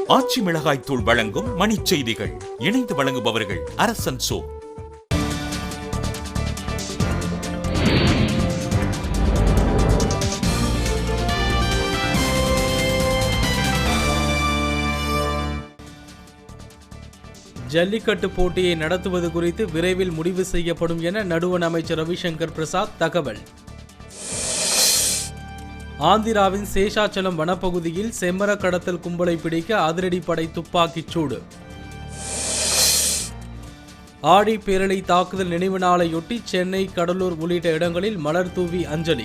ஆச்சி மிளகாய் தூள் வழங்கும் மணிச் செய்திகள். இணைந்து வழங்குபவர்கள் அரசன் சோ. ஜல்லிக்கட்டு போட்டியை நடத்துவது குறித்து விரைவில் முடிவு செய்யப்படும் என நடுவண் அமைச்சர் ரவிசங்கர் பிரசாத் தகவல். ஆந்திராவின் சேஷாச்சலம் வனப்பகுதியில் செம்மர கடத்தல் கும்பலை பிடிக்க அதிரடிப்படை துப்பாக்கிச் சூடு. ஆடி பேரலை தாக்குதல் நினைவு நாளையொட்டி சென்னை, கடலூர் உள்ளிட்ட இடங்களில் மலர் தூவி அஞ்சலி.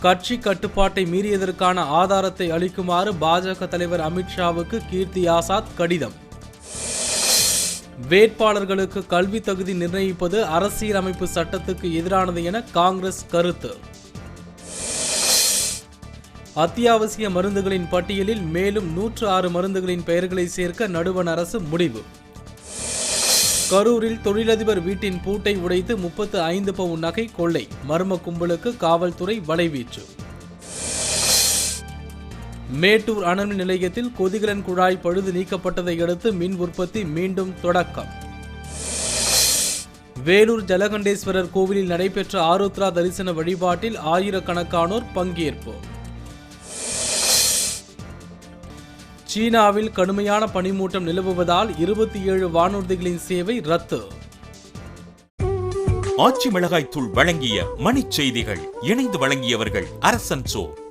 கட்சி கட்டுப்பாட்டை மீறியதற்கான ஆதாரத்தை அளிக்குமாறு பாஜக தலைவர் அமித்ஷாவுக்கு கீர்த்தி ஆசாத் கடிதம். வேட்பாளர்களுக்கு கல்வி தகுதி நிர்ணயிப்பது அரசியலமைப்பு சட்டத்துக்கு எதிரானது என காங்கிரஸ் கருத்து. அத்தியாவசிய மருந்துகளின் பட்டியலில் மேலும் 106 மருந்துகளின் பெயர்களை சேர்க்க நடுவண் அரசு முடிவு. கரூரில் தொழிலதிபர் வீட்டின் பூட்டை உடைத்து 35 பவுன் நகை கொள்ளை. மர்ம கும்பலுக்கு காவல்துறை வலைவீச்சு. மேட்டூர் அணுமின் நிலையத்தில் கொதிகலன் குழாய் பழுது நீக்கப்பட்டதை அடுத்து மின் உற்பத்தி மீண்டும் தொடக்கம். வேலூர் ஜலகண்டேஸ்வரர் கோவிலில் நடைபெற்ற ஆருத்ரா தரிசன வழிபாட்டில் ஆயிரக்கணக்கானோர் பங்கேற்பு. சீனாவில் கடுமையான பனிமூட்டம் நிலவுவதால் 27 வானூர்திகளின் சேவை ரத்து. ஆச்சி மிளகாய் தூள் வழங்கிய மணிச் செய்திகள். இணைந்து வழங்கியவர்கள் அரசன் சோ.